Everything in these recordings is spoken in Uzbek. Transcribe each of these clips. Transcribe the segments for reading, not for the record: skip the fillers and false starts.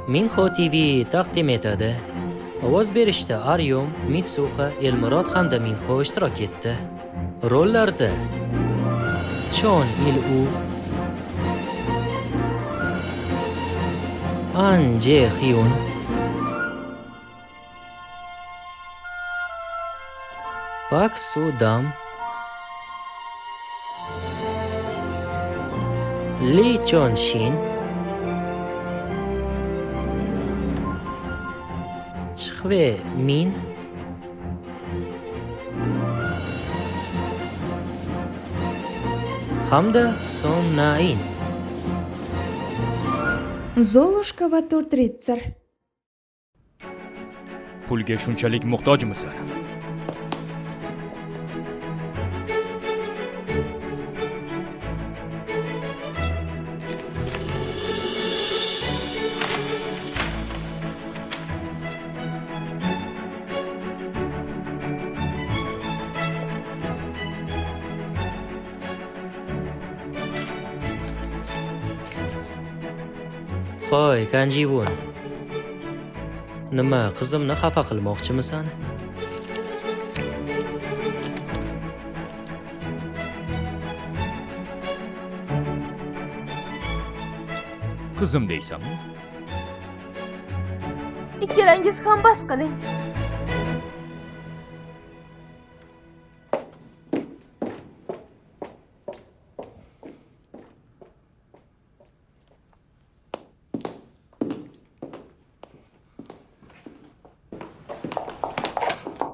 Minho TV taqdim etadi. Ovoz berishda Aryum, Mitsuha, Elmurod hamda Minho ishtirok etdi. Rollarda Chon Il-u, An Je-hyun, Pak Su-dam, Lee Chon-shin, Chhve-min, hamda Son Na-in. Zolushka va to'rt ritsar. Pulga shunchalik muhtojmisan? Hoy, Kanjivun. Nima, qizimni xafa qilmoqchimisan? Qizim deysanmi? Ikkalangiz ham bas qiling.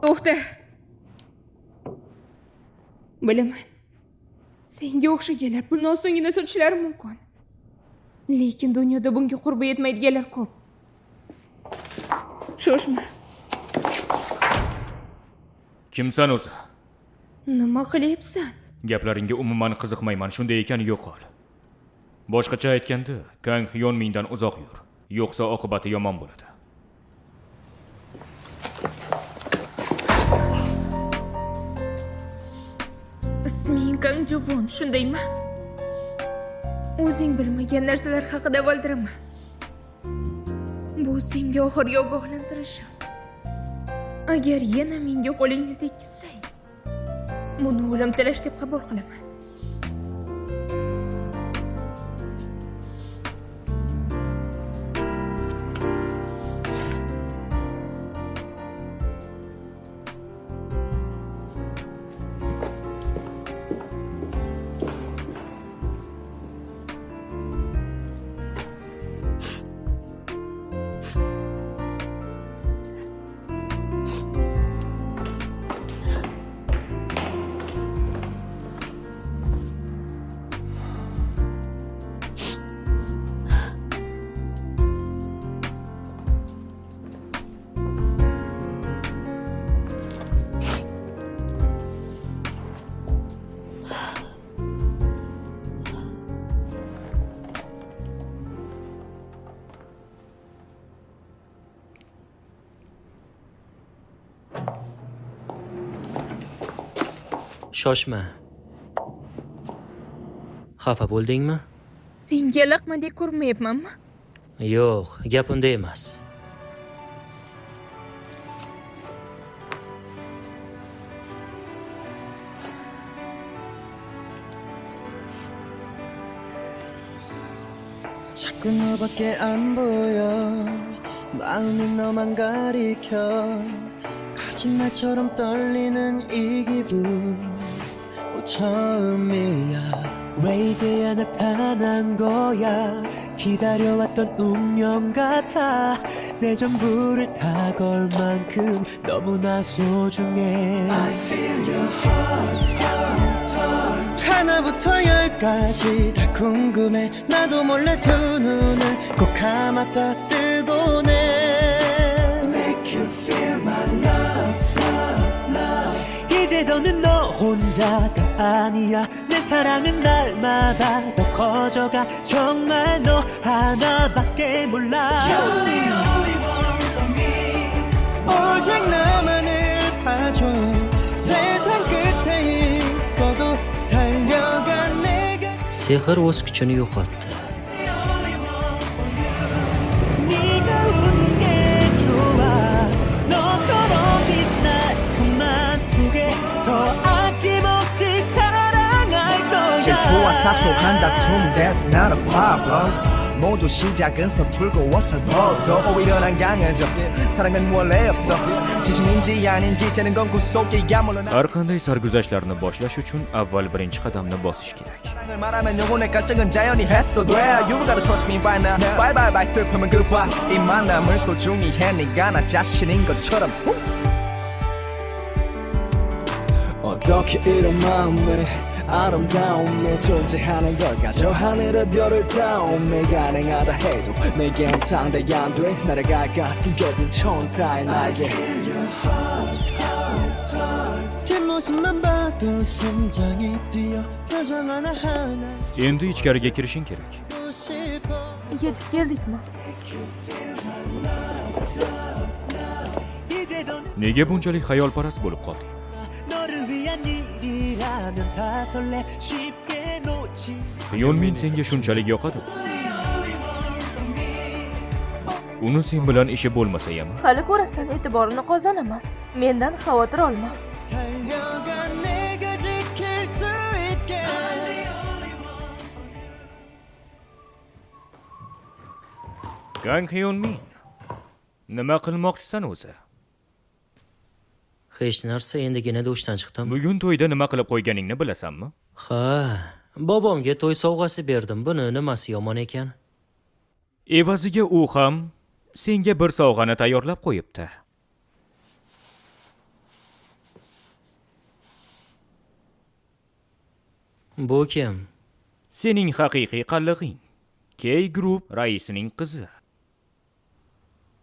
To'xta. Bilaman. Senga o'xshaganlar pulni osongina sotishlari mumkin. Lekin dunyoda bunga qurbi yetmaydiganlar ko'p. Shoshma. Kimsan o'zi? Nima qilyapsan? Gaplaringga umuman qiziqmayman, shunday ekan yo'qol. Boshqacha aytganda, Kang Hyun-mindan uzoq yur, yo'qsa oqibati yomon bo'ladi. Isming Kang Jivon, shundaymi? O'zing bilmagan narsalar haqida valdirama. Bu senga oxirgi ogohlantirishim. Agar yana menga qo'lingni tekkizsang, buni o'lim tilash deb qabul qilaman. Shoshma. Xafa bo'ldingmi? Senga laqmadek ko'rmayapmanmi? Yo'q, gap unda emas. 자꾸 너밖에 안 보여 마음이 너만 가리켜 거짓말처럼 떨리는 이 기분 처음이야 왜 이제야 나타난 거야 기다려왔던 운명 같아 내 전부를 다 걸 만큼 너무나 소중해 I feel your heart 하나부터 열까지 다 궁금해 나도 몰래 두 눈을 꼭 감았다 뜨고네 Make you feel my love, love, love 이제 너는 너 혼자가 아니야 내 사랑은 날마다 더 커져가 정말 너 하나밖에 몰라 You're the only one for me 오직 나만을 봐줘 세상 끝에 있어도 달려가 내가 Sehr o'z kuchini yo'qotdi. 네가 사소한 다툼 that's not a problem 모두 시작은 서툴고 어설퍼도 오히려 난 강해져 사랑은 원래 없어 지심인지 아닌지 재는 건 구속이야 물론 har qanday sarguzashtlarni boshlash uchun avval birinchi qadamni bosish kerak. 사랑을 말하면 영혼의 갈증은 자연히 해소 돼 You gotta trust me by now Bye bye bye 슬픔은 goodbye 이 만남을 소중히 해 네가 나 자신인 것처럼 어떻게 이런 마음에 아름다움에 존재하는 걸까 저 하늘의 별을 닿음에 가능하다 해도 내겐 상대 안돼 날아갈까 숨겨진 천사의 날개 뒷모습만 봐도 심장이 뛰어 표정 하나하나 Endi ichkariga kirishing kerak. 싶어 Yetib keldikmi? Nega bunchalik xayolparast bo'lib qolding? 너를 위한 일이라면 다 설레 쉽게 놓지 Hyunmin senga shunchalik yoqadi. Uni sen bilan ishi bo'lmasa ham Hali ko'rasan e'tiborini qozonaman. Mendan xavotir olma. 달려가 내가 지킬 수 있게 Kang Hyunmin. Nima qilmoqchisan o'zi? Hech narsa, endigina dushdan chiqdim. Bugun to'yda nima qilib qo'yganingni bilasanmi? Ha, bobomga to'y sovg'asi berdim. Buni nimasi yomon ekan? Evaziga u ham senga bir sovg'ani tayyorlab qo'yibdi. Bu kim? Sening haqiqiy qallig'ing. K-Group raisining qizi.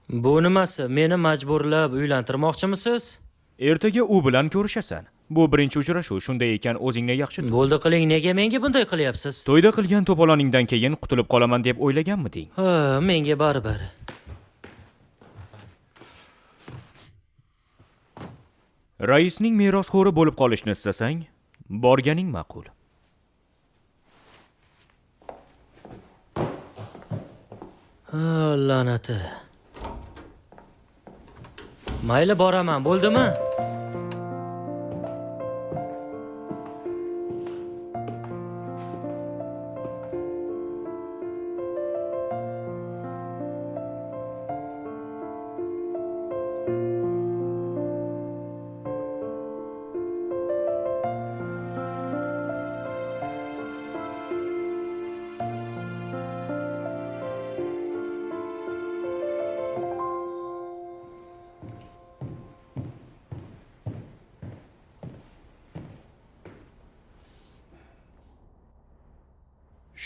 Bu nimasi? Meni majburlab uylantirmoqchimisiz? Ertaga u bilan ko'rishasan. Bu birinchi uchrashuv, shunday ekan o'zingni yaxshi tut. Bo'ldi qiling, nega menga bunday qilyapsiz? To'yda qilgan to'poloningdan keyin qutulib qolaman deb o'ylaganmiding? Ha, menga baribir. Raisning merosxo'ri bo'lib qolishni istasang, borganing ma'qul. Ha, la'nati. Mayli, boraman, bo'ldimi?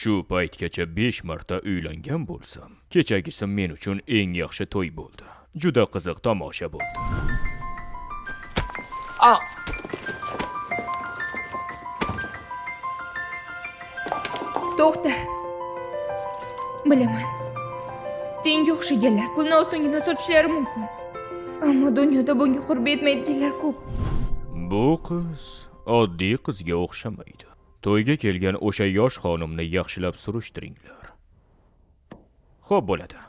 Shu paytgacha 5 marta uylangan bo'lsam, kechagisi men uchun eng yaxshi to'y bo'ldi. Juda qiziq tomosha bo'ldi. To'xta. Bilaman. Senga o'xshaganlar pulni osongina sochishlari mumkin. Ammo dunyoda bunga qurbi yetmaydiganlar ko'p. Bu qiz oddiy qizga o'xshamaydi. To'yga kelgan o'sha yosh xonimni yaxshilab surishtiringlar. Xo'p bo'ladi.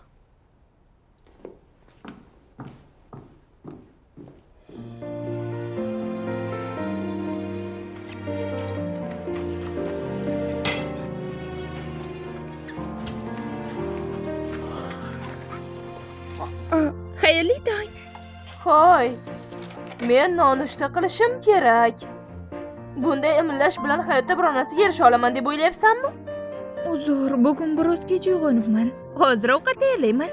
Xayrli tong. Hoy. Men nonushta qilishim kerak. Bunday imillash bilan hayotda biror narsaga erisha olaman deb o'ylayapsanmi? Uzr, bugun biroz kech uyg'onibman. Hozir ovqat tayyorlayman.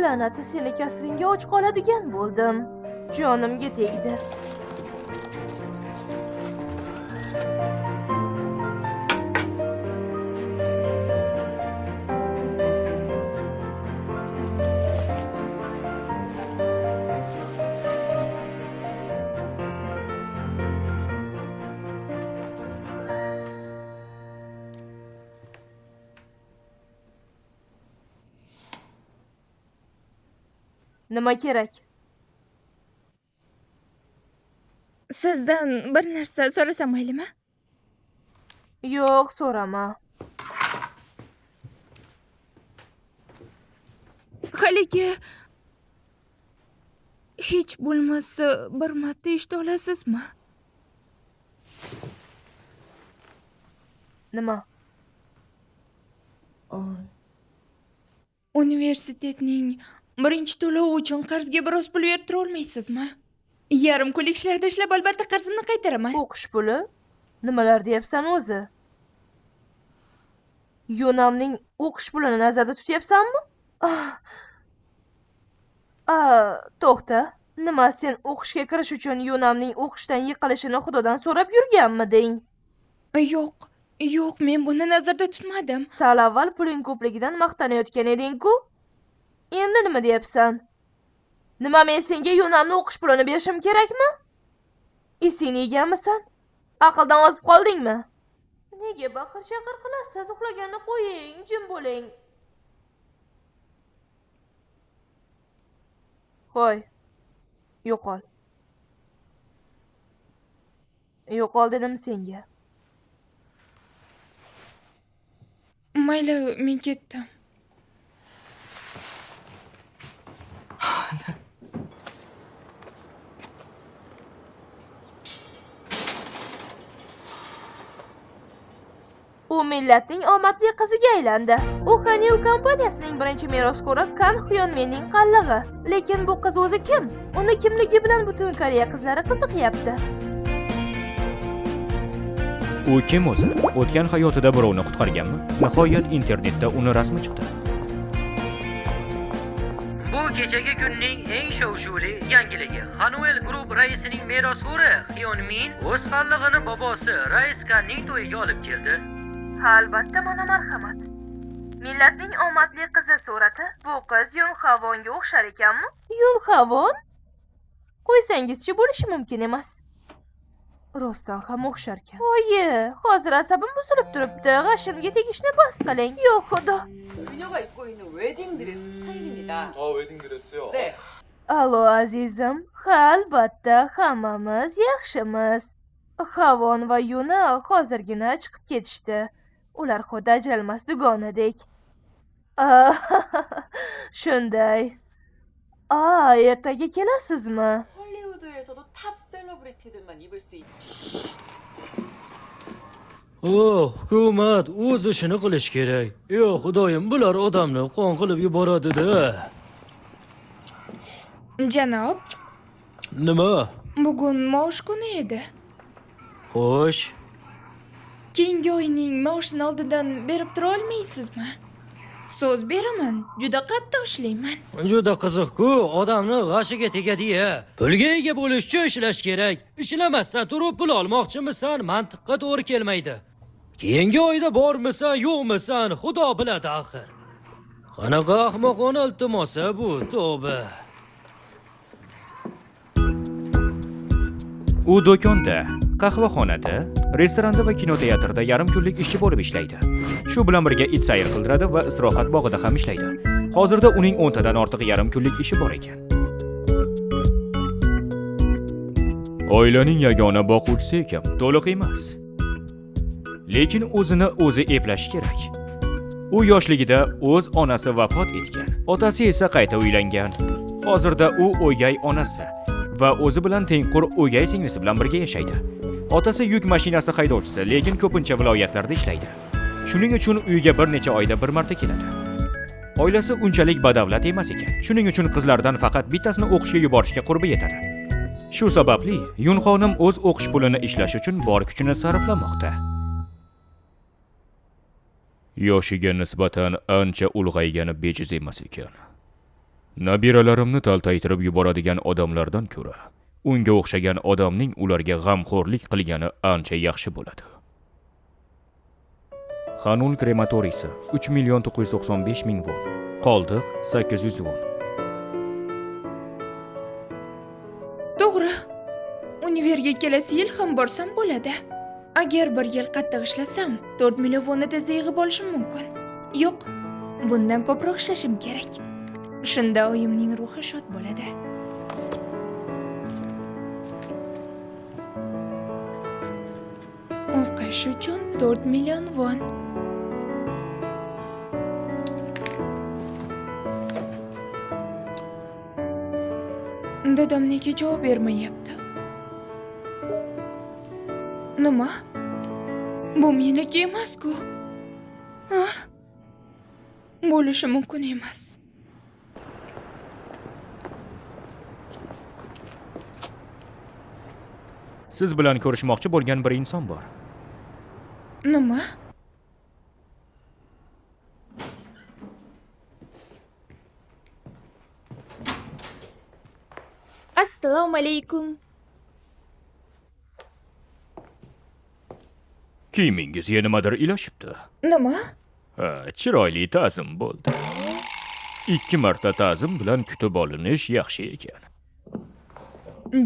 La'nati seni kasringga och qoladigan bo'ldim. Jonimga tegdi. Nima kerak? Sizdan bir narsa so'rasam maylimi? Yo'q, so'rama. Haligi hech bo'lmasa bir marta eshita olasizmi? Nima? Universitetning birinchi to'lovi uchun qarzga biroz pul berib tura olmaysizmi? Yarim kunlik ishlarda ishlab albatta qarzimni qaytaraman. O'qish puli? Nimalar deyapsan o'zi? Yonamning o'qish pulini nazarda tutyapsanmi? To'xta. Nima sen o'qishga kirish uchun Yonamning o'qishdan yiqilishini Xudodan so'rab yurganmiding? Yo'q, men buni nazarda tutmadim. Sal avval puling ko'pligidan maqtanayotgan eding-ku. Endi nima deyapsan? Nima men senga Yonamni o'qish pulini berishim kerakmi? Esingni yeganmisan? Aqldan ozib qoldingmi? Nega baqir-chaqir qilasiz? Uxlaganni qo'ying, jim bo'ling. Qo'y. Yo'qol. Yo'qol dedim senga. Mayli, men ketdim. U millatning omadli qiziga aylandi. U Hanyu kompaniyasining birinchi meroskori Kan Hyunminning qallig'i. Lekin bu qiz o'zi kim? Uni kimligi bilan butun Koreya qizlari qiziqyapti. U kim o'zi? O'tgan hayotida birovni qutqarganmi? Nihoyat internetda uni rasmi chiqdi. Bu kechagi kunning eng shov-shuvli yangiligi. Hanuel Group raisining merosxo'ri Hyunmin o'z qallig'ini bobosi Rais Kanning to'yiga olib keldi. Albatta, mana marhamat. Millatning omadli qizi surati. Bu qiz Yunhavonga o'xshar ekanmi? Yunhavon? Qo'ysangizchi bo'lishi mumkin emas. Rostdan ham o'xshar ekan. Oyi, hozir asabim buzilib turibdi. G'ashimga tegishni bas qiling. Yo'q, xudo. 그녀가 입고 있는 웨딩 드레스 스타일입니다. 웨딩 드레스요? 네. Allo azizim. Ha, albatta, hammamiz yaxshimiz. Havon va Yuna hozirgina chiqib ketishdi. Ular xuddi ajralmas dugonadek. Shunday. Ertaga kelasizmi? 헐리우드에서도 탑 셀러브리티들만 입을 수 있는 Hukumat o'z ishini qilish kerak. Xudoyim, bular odamni qon qilib yuboradi-da. Janob, Nima? bugun maosh kuni edi. Xo'sh, Keyingi oyning maoshini oldindan berib tura olmaysizmi? So'z beraman, juda qattiq ishlayman. juda qiziq-ku, odamni g'ashiga tegadi-ya. Pulga ega bo'lish uchun ishlash kerak. Ishlamasdan turib pul olmoqchimisan? Mantiqqa to'g'ri kelmaydi. Keyingi oyda bormisan, yo'qmisan, Xudo biladi axir. Qanaqa ahmoqona iltimosa bu, tavba. U do'konda, qahvaxonada, restoranda va kinoteatrda yarim kunlik ishchi bo'lib ishlaydi. Shu bilan birga it sayr qildiradi va istirohat bog'ida ham ishlaydi. Hozirda uning 10 tadan ortiq yarim kunlik ishi bor ekan. Oilaning yagona boquvchisi ekan, to'liq emas. Lekin o'zini o'zi eplashi kerak. U yoshligida o'z onasi vafot etgan, otasi esa qayta uylangan. Hozirda u o'gay onasi va o'zi bilan tengqur o'gay singlisi bilan birga yashaydi. Otasi yuk mashinasi haydovchisi, lekin ko'pincha viloyatlarda ishlaydi. Shuning uchun uyga bir necha oyda bir marta keladi. Oilasi unchalik badavlat emas ekan. Shuning uchun qizlardan faqat bittasini o'qishga yuborishga qurbi yetadi. Shu sababli Yun xonim o'z o'qish pulini ishlash uchun bor kuchini sarflamoqda. Yoshiga nisbatan ancha ulg'aygani bejiz emas ekan. Nabiralarimni taltaytirib yuboradigan odamlardan ko'ra, unga o'xshagan odamning ularga g'amxo'rlik qilgani ancha yaxshi bo'ladi. Xanun krematoriysi 3.995.000 won. Qoldiq 800 won. To'g'ri. Univerga kelasi yil ham borsam bo'ladi. Agar bir yil qattiq ishlasam, 4 million wonni tezda yig'ib olishim mumkin. Yo'q, bundan ko'proq ishlashim kerak. Shunda oyimning ruhi shod bo'ladi. O'qish uchun 4 million won. Dadam nega javob bermayapti? Nima? Bu meniki emas-ku. Ah, bo'lishi mumkin emas. Siz bilan ko'rishmoqchi bo'lgan bir inson bor. Nima? Assalomu alaykum. Kiyimingizga nimadir ilashibdi. Nima? Ha, chiroyli ta'zim bo'ldi. 2 marta ta'zim bilan kutib olinish yaxshi ekan.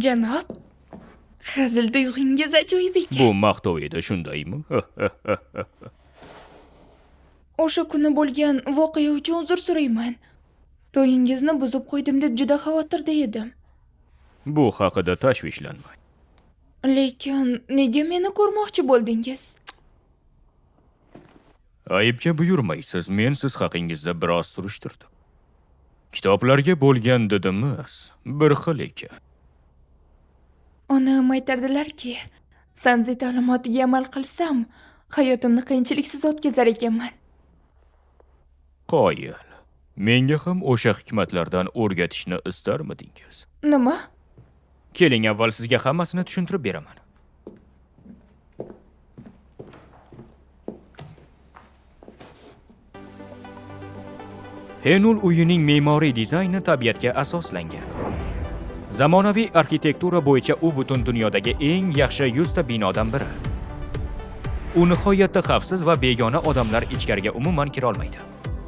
Janob, hazil tuyg'ingiz ajoyib ekan. Bu maqtov edi, shundaymi? O'sha kuni bo'lgan voqea uchun uzr so'rayman. To'yingizni buzib qo'ydim deb juda xavotirda edim. Bu haqida tashvishlanmang. Lekin nega meni ko'rmoqchi bo'ldingiz? Aybga buyurmaysiz, men siz haqingizda biroz surishtirdim. Kitoblarga bo'lgan didimiz bir xil ekan. Onam aytardilar-ki, Sanzi ta'limotiga amal qilsam, hayotimni qiyinchiliksiz o'tkazar ekanman. Qoyil. Menga ham o'sha hikmatlardan o'rgatishni istarmidingiz? Nima? Keling, avval sizga hammasini tushuntirib beraman. Henul uyining me'moriy dizayni tabiatga asoslangan. Zamonaviy arxitektura bo'yicha u butun dunyodagi eng yaxshi 100 ta binodan biri. U nihoyatda xavfsiz va begona odamlar ichkariga umuman kira olmaydi.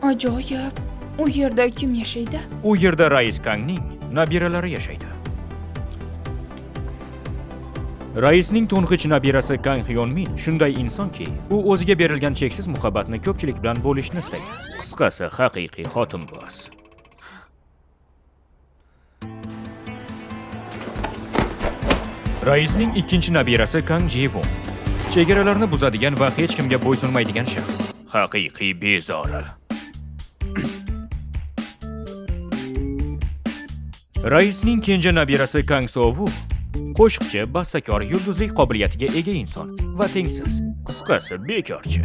Ajoyib. U yerda kim yashaydi? U yerda rais Kangning nabiralari yashaydi. Raisning to'ng'ich nabirasi Kang Hyonmin shunday insonki, u o'ziga berilgan cheksiz muhabbatni ko'pchilik bilan bo'lishni istaydi. Qisqasi, haqiqiy xotinboz. Raisning ikkinchi nabirasi Kang Ji-won. Chegaralarni buzadigan va hech kimga bo'ysunmaydigan shaxs. Haqiqiy bezori. Raisning kenja nabirasi Kang So-woo qo'shiqchi, bastakor, yulduzlik qobiliyatiga ega inson va tengsiz. Qisqasi, bekorchi.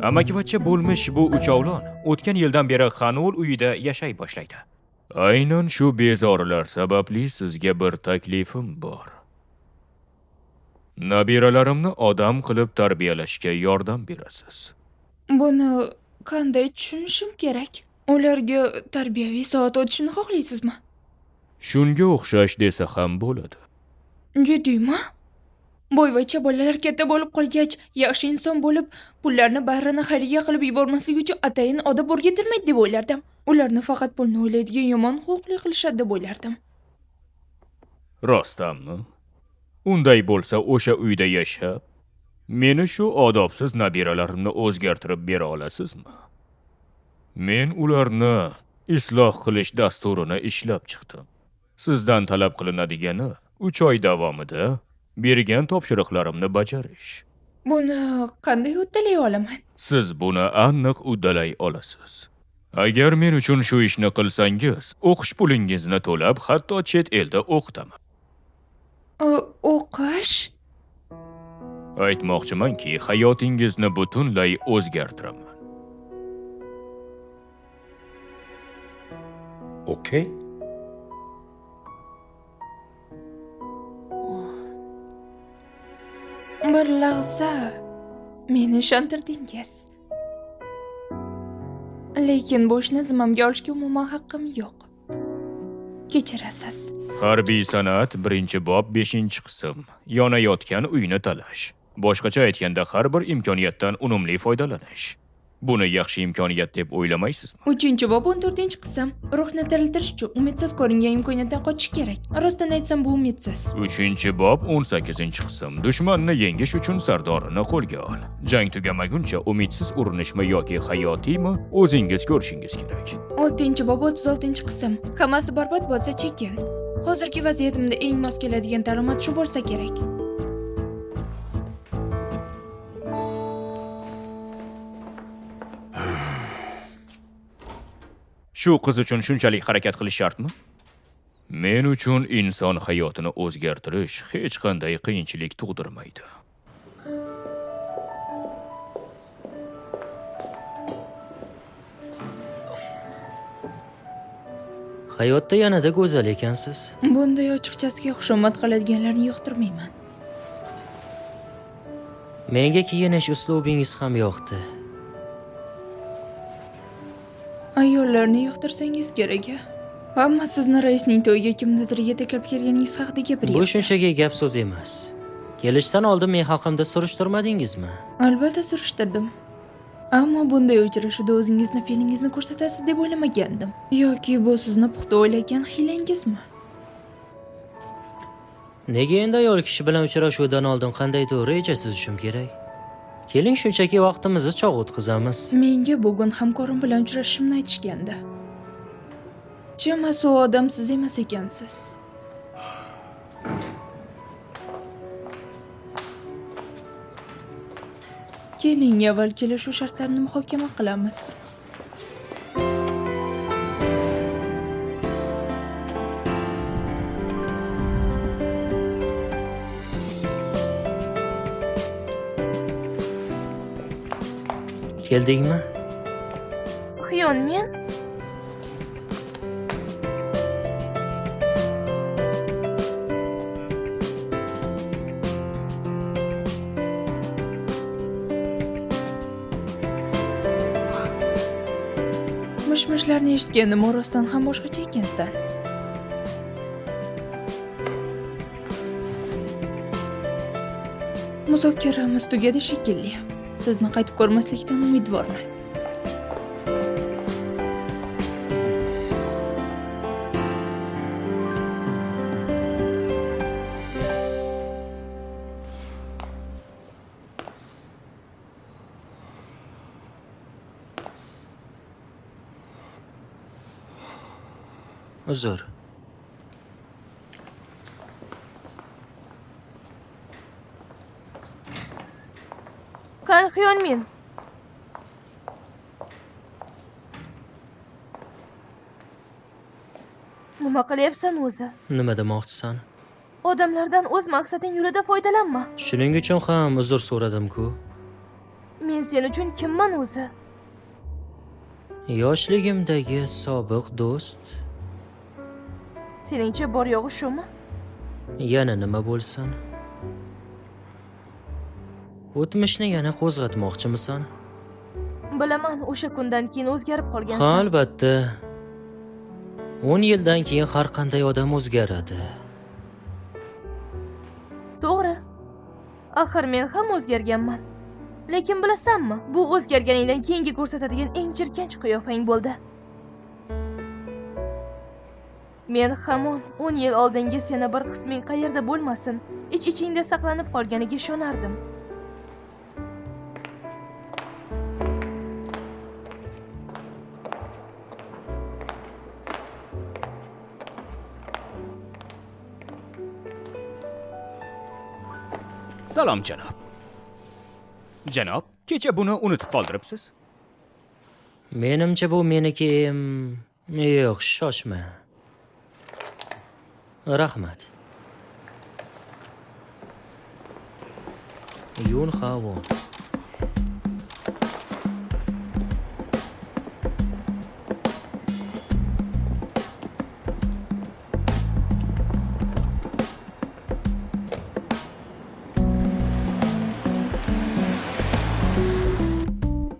Amakivachcha bo'lmish bu uchovlon o'tgan yildan beri Hanul uyida yashay boshlaydi. Aynan shu bezorilar sababli sizga bir taklifim bor. Nabiralarimni odam qilib tarbiyalashga yordam berasiz. Buni qanday tushunishim kerak? Ularga tarbiyaviy soat o'tishini xohlaysizmi? Shunga o'xshash desa ham bo'ladi. Jiddiymi? Boyvachcha bolalar katta bo'lib qolgach, yaxshi inson bo'lib, pullarni barini xayriya qilib yubormasligi uchun atayin odob o'rgatilmaydi deb o'ylardim. Ularni faqat pulni o'ylaydigan yomon xulqli qilishadi deb o'ylardim. Rostdanmi? Unday bo'lsa o'sha uyda yashab, meni shu odobsiz nabiralarimni o'zgartirib bera olasizmi? Men ularni isloh qilish dasturini ishlab chiqdim. Sizdan talab qilinadiganı 3 oy davomida bergan topshiriqlarimni bajarish. Buni qanday uddalay olaman? Siz buni aniq uddalay olasiz. Agar men uchun shu ishni qilsangiz, o'qish pulingizni to'lab, hatto chet elda o'qitaman. O'qish? Aytmoqchimanki, hayotingizni butunlay o'zgartiraman. Okay? Bir lahza meni ishontirdingiz. Lekin bu ishni zimmamga olishga umuman haqqim yo'q. Kechirasiz. Harbiy san'at 1-bob 5-qism. Yonayotgan uyni talash. Boshqacha aytganda, har bir imkoniyatdan unumli foydalanish. Buni yaxshi imkoniyat deb o'ylamaysizmi? 3-bob 14-qism. Ruhni tiriltirish uchun umidsiz ko'ringan imkoniyatdan qochish kerak. Rostdan aytsam, bu umidsiz. 3-bob 18-qism. Dushmanni yengish uchun sardorini qo'lga ol. Jang tugamaguncha umidsiz urinishmi yoki hayotiymi, o'zingiz ko'rishingiz kerak. 6-bob 36-qism. Hammasi barbod bo'lsa chekin. Hozirgi vaziyatimda eng mos keladigan daromad shu bo'lsa kerak. Shu qiz uchun shunchalik harakat qilish shartmi? Men uchun inson hayotini o'zgartirish hech qanday qiyinchilik tug'dirmaydi. Hayotda yanada go'zal ekansiz. Bunday ochiqchasiga xushomad qiladiganlarni yoqtirmayman. Menga kiyinish uslubingiz ham yoqdi. Ayollarni yoqtirsangiz kerak. Hamma sizni raisning to'yiga kimnidir yetaklab kelganingiz haqida Bu gapiryapti. shunchaki gap so'z emas. Kelishdan oldin men haqimda surishtirmadingizmi? Albatta surishtirdim. Ammo bunday uchrashuvda o'zingizni fe'lingizni ko'rsatasiz deb o'ylamagandim. Yoki bu sizni puxta o'ylagan hiylangizmi? Nega endi ayol kishi bilan uchrashuvdan oldin qandaydir reja tuzishim kerak? Keling shunchaki vaqtimizni chog' o'tkazamiz. Menga bugun hamkorim bilan uchrashishimni aytishgandi. Chamasi u odam siz emas ekansiz. Keling, avval kelishuv shartlarini muhokama qilamiz. Keldingmi? Hyunmin, Mish-mishlarni eshitganim orasdan ham boshqacha ekansan. Muzokaramiz tugadi shekilli. Sizni qaytib ko'rmaslikdan umidvorman. Uzr. Kan Hyunmin. Nima qilyapsan o'zi? Nima demoqchisan? Odamlardan o'z maqsading yo'lida foydalanma. Shuning uchun ham uzr so'radim-ku. Men sen uchun kimman o'zi? Yoshligimdagi sobiq do'st. Seningcha bor yo'g'i shumi? Yana nima bo'lsin? O'tmishni yana qo'zg'atmoqchimisan? Bilaman, o'sha kundan keyin o'zgarib Ha, qolgansan. albatta. 10 yildan keyin har qanday odam o'zgaradi. To'g'ri. Axir men ham o'zgarganman. Lekin bilasanmi, bu o'zgarganingdan keyingi ko'rsatadigan eng jirkanch qiyofang bo'ldi. Men hamon 10 yil oldingi seni bir qisming qayerda bo'lmasin, ich-ichingda saqlanib qolganiga ishonardim. Salom janob. Janob, kecha buni unutib qoldiribsiz. Menimcha bu meniki. Yo'q, shoshma. Rahmat. Yun Havon.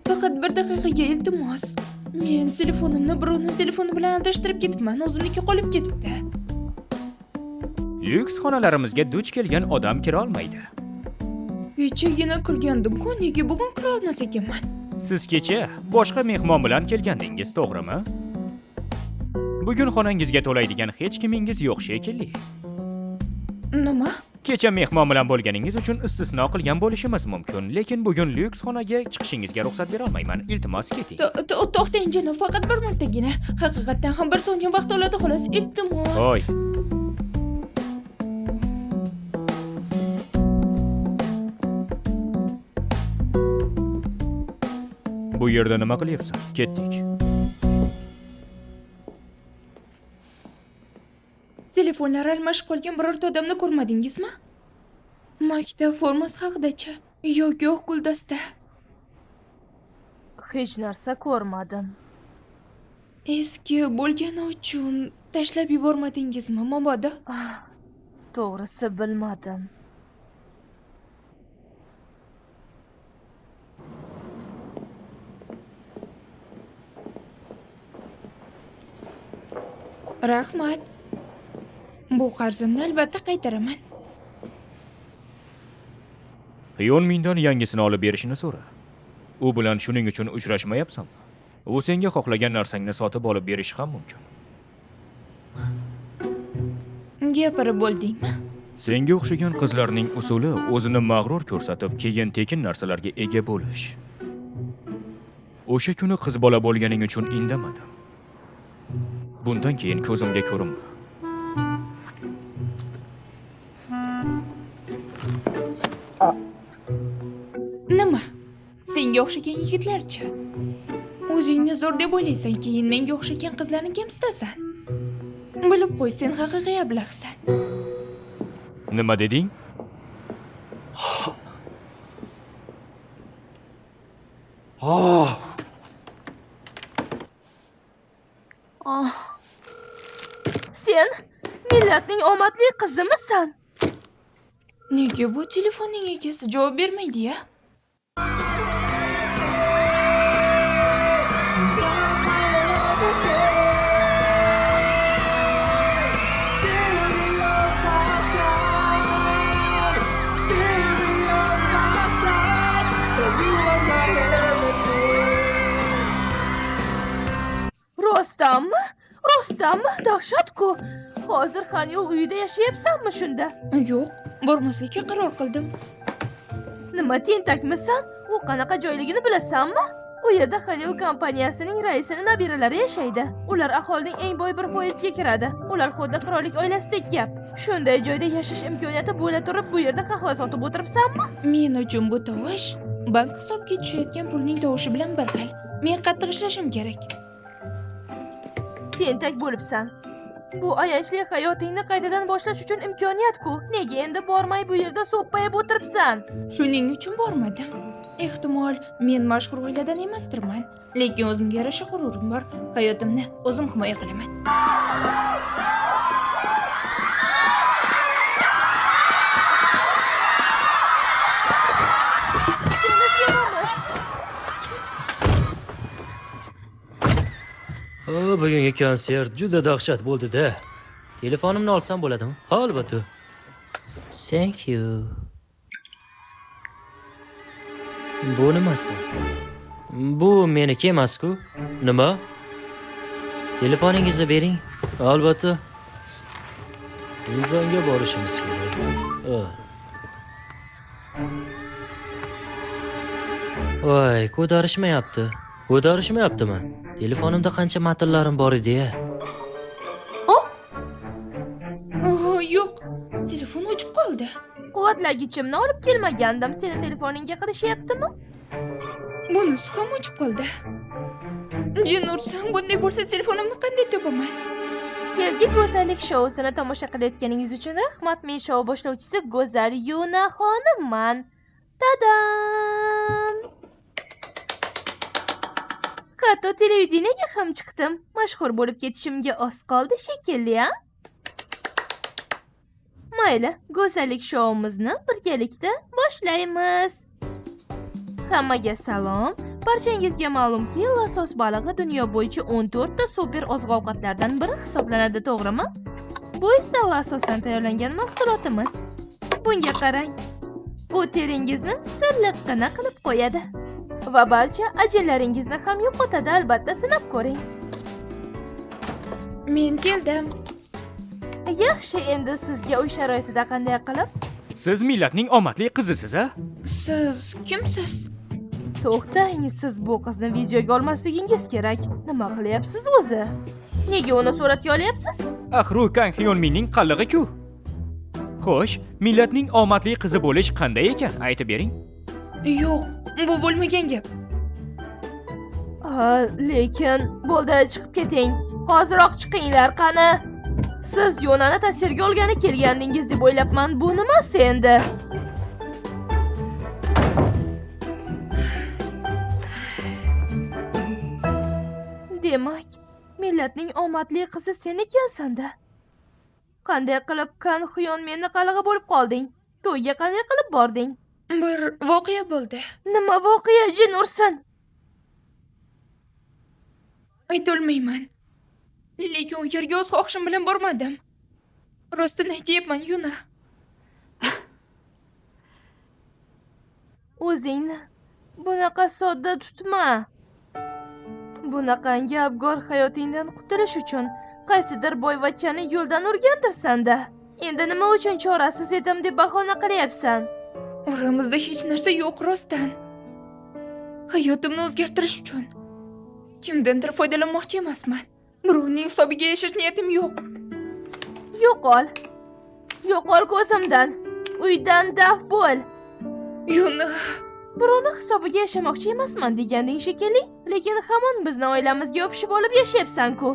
Faqat bir daqiqaga iltimos. Men telefonimni birovning telefoni bilan adashtirib ketibman. O'zimniki qolib ketibdi. Lyuks xonalarimizga duch kelgan odam kira olmaydi. Kechagina kirgandim-ku, nega bugun kira olmas ekanman? Siz kecha boshqa mehmon bilan kelgandingiz, to'g'rimi? Bugun xonangizga to'laydigan hech kimingiz yo'q shekilli. Nima? Kecha mehmon bilan bo'lganingiz uchun istisno qilgan bo'lishimiz mumkin, lekin bugun lyuks xonaga chiqishingizga ruxsat bera olmayman. Iltimos keting. To'xtang janob, faqat bir martagina. Haqiqatdan ham bir soniya vaqt oladi xolos. Iltimos. Voy. Bu yerda nima qilyapsan? Ketdik. Telefonlar almashib qolgan birorta odamni ko'rmadingizmi? Maktab formasi haqida-chi? Yo'q, guldasta. Hech narsa ko'rmadim. Eski bo'lgani uchun tashlab yubormadingizmi, mabodo? To'g'risi bilmadim. Rahmat. Bu qarzimni albatta qaytaraman. Yon Mindan yangisini olib berishini so'ra. U bilan shuning uchun uchrashmayapsanmi? U senga xohlagan narsangni sotib olib berishi ham mumkin. Gapirib bo'ldingmi? Senga o'xshagan qizlarning usuli o'zini mag'rur ko'rsatib, keyin tekin narsalarga ega bo'lish. O'sha kuni qiz bola bo'lganing uchun indamadim. Bundan keyin ko'zimga ko'rinma. Nima? Senga o'xshagan yigitlarchi? O'zingni zo'r deb o'ylaysan, keyin menga o'xshagan qizlarni kamsitasan. Bilib qo'y, sen haqiqiy ablahsan. Nima deding? Sen millatning omadli qizimisan. Nega bu telefonning egasi javob bermaydi-ya? Rostdanmi? Rostdanmi? Dahshat-ku. Hozir Xanyol uyida yashayapsanmi shunda? Yo'q, bormaslikka qaror qildim. Nima tentakmisan? U qanaqa joyligini bilasanmi? U yerda Xanyol kompaniyasining raisining nabiralari yashaydi. Ular aholining eng boy bir foiziga kiradi. Ular xuddi qirollik oilasidek gap. Shunday joyda yashash imkoniyati bo'la turib, bu yerda qahva sotib o'tiribsanmi? Men uchun bu tovush bank hisobiga tushayotgan pulning tovushi bilan bir xil. Men qattiq ishlashim kerak. Tentak bo'libsan. Bu ayanchli hayotingni qaytadan boshlash uchun imkoniyat-ku. Nega endi bormay bu yerda so'ppayib o'tiribsan? Shuning uchun bormadim. Ehtimol men mashhur oiladan emasdirman, lekin o'zimga yarasha g'ururim bor. Hayotimni o'zim himoya qilaman. Seni sevamiz. Bugungi konsert juda dahshat bo'ldi-da. Telefonimni olsam bo'ladimi? Albatta. Thank you. Bu nimasi? Bu meniki emas-ku. Nima? Telefoningizni bering. Albatta. Insonga borishimiz kerak. Voy, ko'tarishmayapti. Ko'tarishmayaptimi? Telefonimda qancha matnlarim bor edi-ya. Yo'q, telefon o'chib qoldi. Quvvatlagichimni olib kelmagandim. Seni telefoningga qilishyaptimi? Bunisi ham o'chib qoldi. Jin ursam, bunday bo'lsa telefonimni qanday topaman? Sevgi go'zallik shousini tomosha qilayotganingiz uchun rahmat. Men shou boshlovchisi Go'zal Yuna xonimman. Tadam! Hatto televideniyega ham chiqdim. Mashhur bo'lib ketishimga oz qoldi shekilli, ha? Mayli, go'zallik shouimizni birgalikda boshlaymiz. Hammaga salom. Barchangizga ma'lumki, losos balig'i dunyo bo'yicha 14 ta super oziq-ovqatlardan biri hisoblanadi, to'g'rimi? Bu esa lososdan tayyorlangan mahsulotimiz. Bunga qarang. U teringizni silliqqina qilib qo'yadi va barcha ajillaringizni ham yo'qotadi, albatta sinab ko'ring. Men keldim. Yaxshi, endi sizga uy sharoitida qanday qilib? Siz millatning omadli qizisiz, a? Siz kimsiz? To'xtang, siz bu qizni videoga olmasligingiz kerak. Nima qilyapsiz o'zi? Nega uni suratga olyapsiz? Axir u Kang Hyunminning qallig'i-ku. Xo'sh, millatning omadli qizi bo'lish qanday ekan? Aytib bering. Yo'q, bu bo'lmagan gap. Lekin bo'ldi, chiqib keting. Hoziroq chiqinglar, qani. Siz Yonani tasvirga olgani kelgandingiz deb o'ylabman. Bu nimasi endi? Demak, Millatning omadli qizi sen ekansan-da. Qanday qilib Kan Xyon meni qalig'i bo'lib qolding? To'yga qanday qilib bording? Bir voqea bo'ldi. Nima voqea jin ursin? Aytolmayman. Lekin u yerga o'z xohishim bilan bormadim. Rostini aytyapman, Yuna. O'zingni bunaqa sodda tutma. Bunaqangi abgor hayotingdan qutulish uchun qaysidir boyvachchani yo'ldan urgandirsan-da. Endi nima uchun chorasiz edim deb bahona qilyapsan? Oramizda hech narsa yo'q rostdan. Hayotimni o'zgartirish uchun kimdandir foydalanmoqchi emasman. Birovning hisobiga yashash niyatim yo'q. Yo'qol. Yo'qol ko'zimdan. Uydan daf bo'l. Yuna. Birovni hisobiga yashamoqchi emasman deganding shekilli, lekin hamon bizni oilamizga yopishib olib yashayapsan-ku.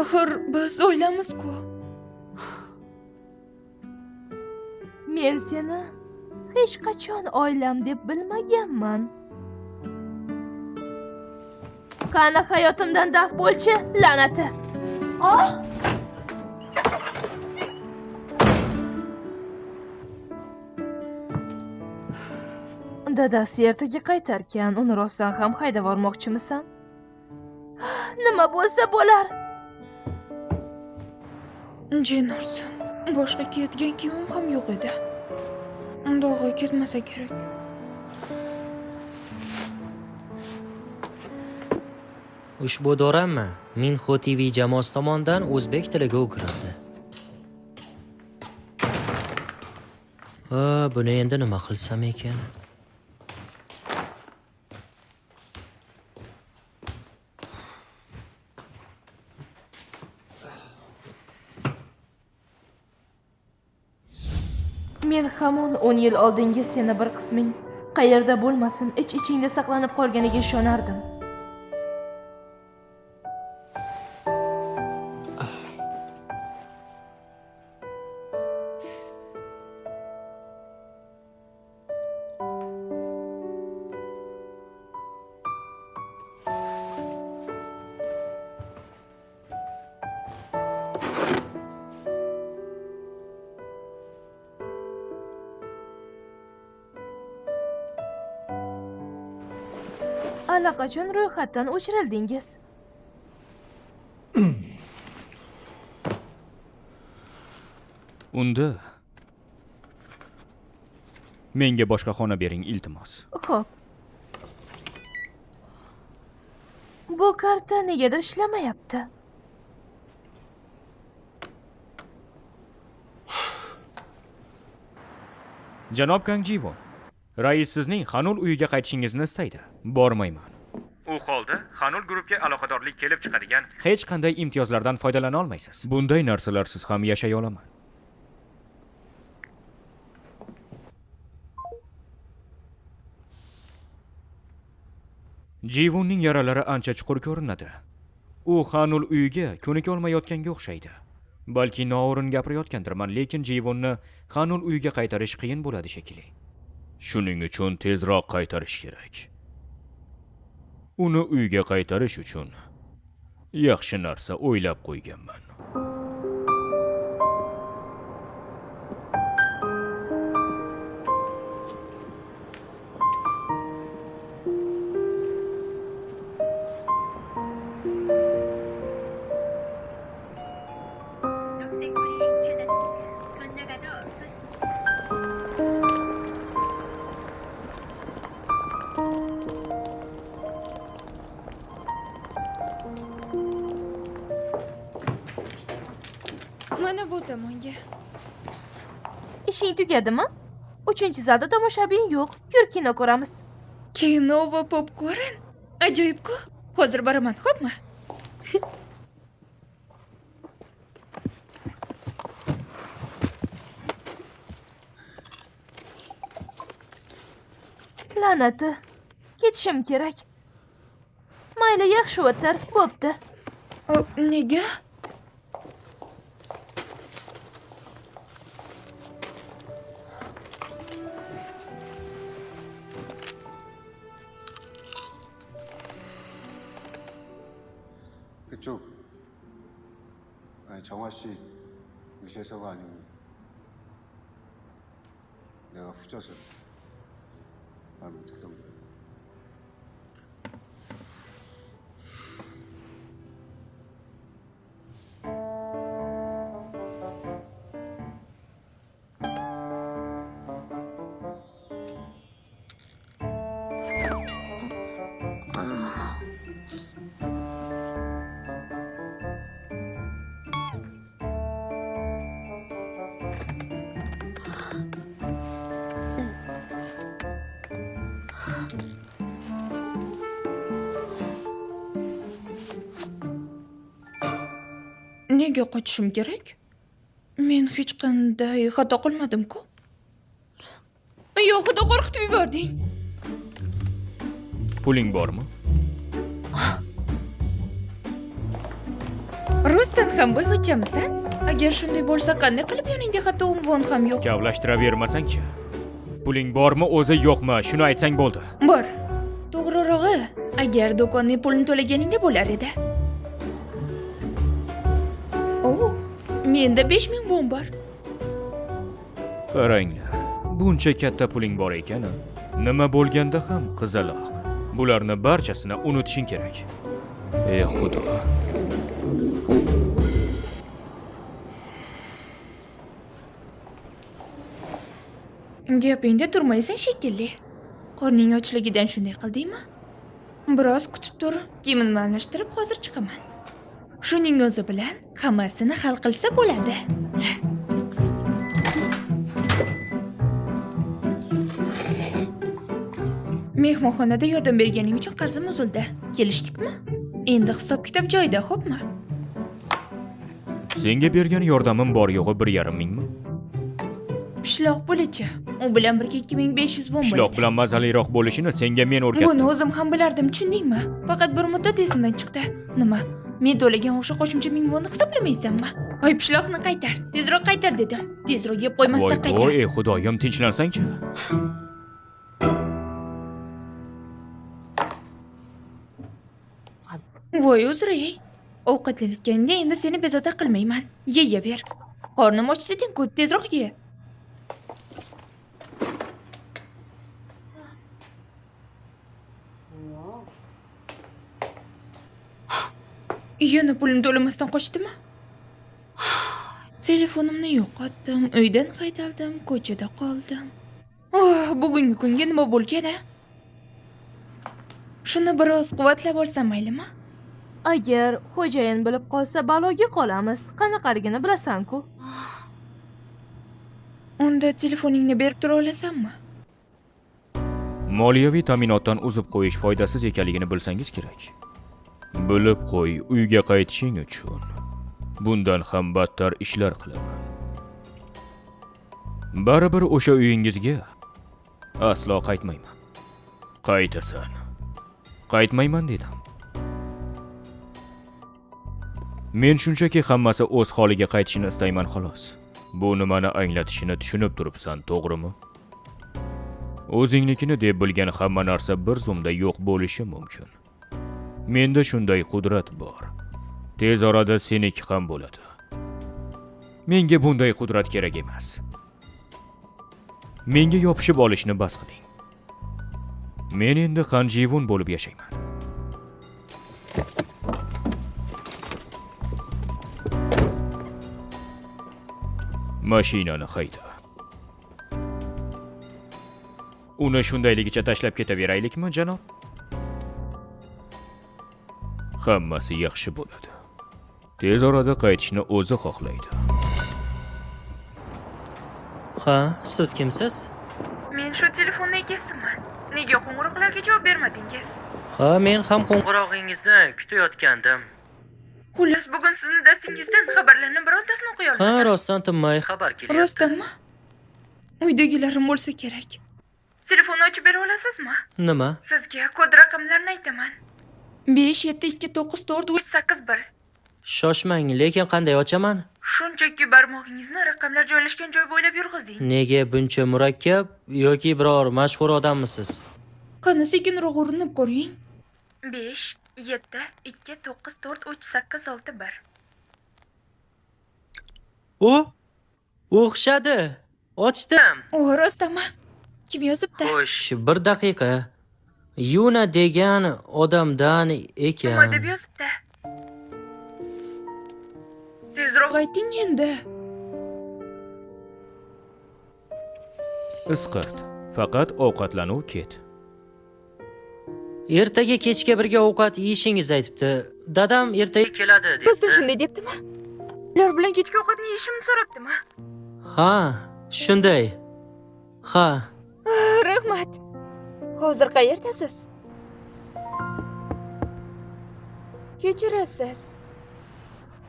Axir biz oilamiz-ku. Men seni hech qachon oilam deb bilmaganman. Qani hayotimdan daf bo'lchi, la'nati. Dadasi ertaga qaytarkan, uni rostdan ham haydab bormoqchimisan? Nima bo'lsa bo'lar. Jin ursin. Boshqa kiyadigan kiyimim ham yo'q edi. Undog'i ketmasa kerak. Ushbu doramma Minho TV jamoasi tomonidan o'zbek tiliga o'girildi. Buni endi nima qilsam ekan? Men hamon 10 yil oldingi seni bir qisming qayerda bo'lmasin ich-ichingda saqlanib qolganiga ishonardim. Allaqachon ro'yxatdan o'chirildingiz. Unda menga boshqa xona bering, iltimos. Xo'p. Bu karta negadir ishlamayapti. Janob Kangjivon, rais sizning Xanul uyiga qaytishingizni istaydi. Bormayman. U holda Xanul guruhga aloqadorlik kelib chiqadigan hech qanday imtiyozlardan foydalana olmaysiz. Bunday narsalarsiz ham yashay olaman. Jivonning yaralari ancha chuqur ko'rinadi. U Xanul uyiga ko'nika olmayotganga o'xshaydi. Balki noo'rin gapirayotgandirman, lekin Jivonni Xanul uyiga qaytarish qiyin bo'ladi shekilli. Shuning uchun tezroq qaytarish kerak. Uni uyga qaytarish uchun yaxshi narsa o'ylab qo'yganman. Mana bu tomonga. Ishing tugadimi? 3-zalda tomoshabin yo'q. Yur kino ko'ramiz. Kino va popkorn. Ajoyib-ku. Hozir boraman, xo'pmi? La'nati. Ketishim kerak. Mayli, yaxshi o'tir, bo'pti. Nega? 그쪽 아니 정화 씨 무시해서가 아니고 내가 후져서 말 못했던 거야. Nega qochishim kerak? Men hech qanday xato qilmadim-ku. Yo, xudo qo'rqitib yubording. Puling bormi? Rostdan ham boyvachchamisan? Agar shunday bo'lsa, qanday qilib yoningda hatto unvon ham yo'q? Kavlashtiravermasang-chi. Puling bormi, o'zi yo'qmi? Shuni aytsang bo'ldi. Bor. To'g'rirog'i, agar do'konning pulini to'laganingda bo'lar edi. Menda 5000 won bor. Qaranglar, buncha katta puling bor ekan, nima bo'lganda ham qizaloq. Bularni barchasini unutishing kerak. Ey Xudo. Gapingda turmaysan shekilli. Qorning ochligidan shunday qildingmi? Biroz kutib tur, kiyimimni almashtirib hozir chiqaman. Shuning o'zi bilan hammasini hal qilsa bo'ladi. Mehmonxonada yordam berganing uchun qarzim uzildi. Kelishdikmi? Endi hisob-kitob joyida, xo'pmi? Senga bergan yordamim bor yo'g'i 1,5 mingmi? Pishloq bo'licha. U bilan birga 2500 won bo'ladi. Pishloq bilan mazaliroq bo'lishini senga men o'rgatdim. Buni o'zim ham bilardim, tushundingmi? Faqat bir muddat esimdan chiqdi. Nima? Men to'lagan o'sha qo'shimcha 1000 wonni hisoblamaysanmi? Voy, pishloqni qaytar. Tezroq qaytar dedim. Tezroq yeb qo'ymasdan qaytar. Voy, ey xudoyim, tinchlansan-chi. Voy, uzr-ey. Ovqatlanayotganingda endi seni bezovta qilmayman. Yeyaver. Qornim och deding-ku, tezroq ye. Yana pulim to'lamasdan qochdimi? Telefonimni yo'qotdim, uydan qaytaldim, ko'chada qoldim. Bugungi kunga nima bo'lgan-a? Shuni biroz quvvatlab olsam maylimi? Agar xo'jayin bilib qolsa baloga qolamiz. Qanaqaligini bilasan-ku. Unda telefoningni berib tura olasanmi? Moliyaviy ta'minotdan uzib qo'yish foydasiz ekanligini bilsangiz kerak. Bilib qo'y, uyga qaytishing uchun bundan ham battar ishlar qilaman. Baribir o'sha uyingizga aslo qaytmayman. Qaytasan. Qaytmayman dedim. Men shunchaki hammasi o'z holiga qaytishini istayman xolos. Bu nimani anglatishini tushunib turibsan, to'g'rimi? O'zingnikini deb bilgan hamma narsa bir zumda yo'q bo'lishi mumkin. Menda shunday qudrat bor. Tez orada seniki ham bo'ladi. Menga bunday qudrat kerak emas. Menga yopishib olishni bas qiling. Men endi qanjivun bo'lib yashayman. Mashinani hayda. Uni shundayligicha tashlab ketaveraylikmi, janob? Hammasi yaxshi bo'ladi. Tez orada qaytishni o'zi xohlaydi. Ha, siz kimsiz? Men shu telefonning egasiman. Nega qo'ng'iroqlarga javob bermadingiz? Ha, men ham qo'ng'irog'ingizni kutayotgandim. Xullas, bugun sizni dastingizdan xabarlarni birontasini o'qiy olmadim. Ha, rostdan tinmay xabar kelyapti. Rostdanmi? Uydagilarim bo'lsa kerak. Telefonni ochib bera olasizmi? Nima? Sizga kod raqamlarni aytaman. 572943881. Shoshmang, lekin qanday ochaman? Shunchaki barmog'ingizni raqamlar joylashgan joy bo'ylab yurg'izing. Nega buncha murakkab yoki biror mashhur odammisiz? Qani sekinroq urinib ko'ring. 5 7 2 9 4 3 8 6 1. O'xshadi. Ochdim. Rostmi? Kim yozibdi? Xo'sh, bir daqiqa. Yuna degan odamdan Nima ekan. deb yozibdi? Tezroq ayting endi. Isqirt. Faqat ovqatlanuv ket. Ertaga kechga birga ovqat yeyishingiz aytibdi. Dadam ertaga keladi debdi. Rostdan shunday debdimi? Ular bilan kechki ovqatni yeyishimni so'rabdimi? Ha, shunday. Ha, Rahmat. Hozir qayerdasiz? Kechirasiz.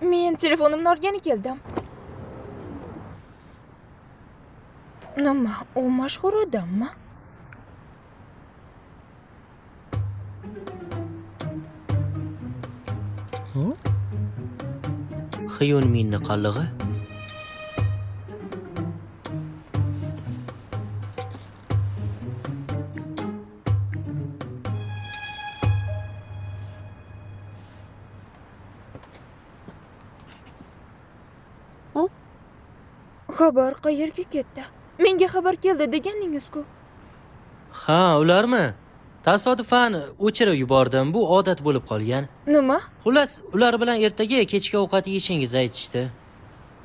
Men telefonimni olgani keldim. Nima, u mashhur odammi? Xiyun Minni qallig'i. Xabar qayerga ketdi? Menga xabar keldi deganingiz-ku. Ha, ularmi? Tasodifan o'chirib yubordim. Bu odat bo'lib qolgan. Nima? Xullas, ular bilan ertaga kechki ovqat yeyishingiz aytishdi.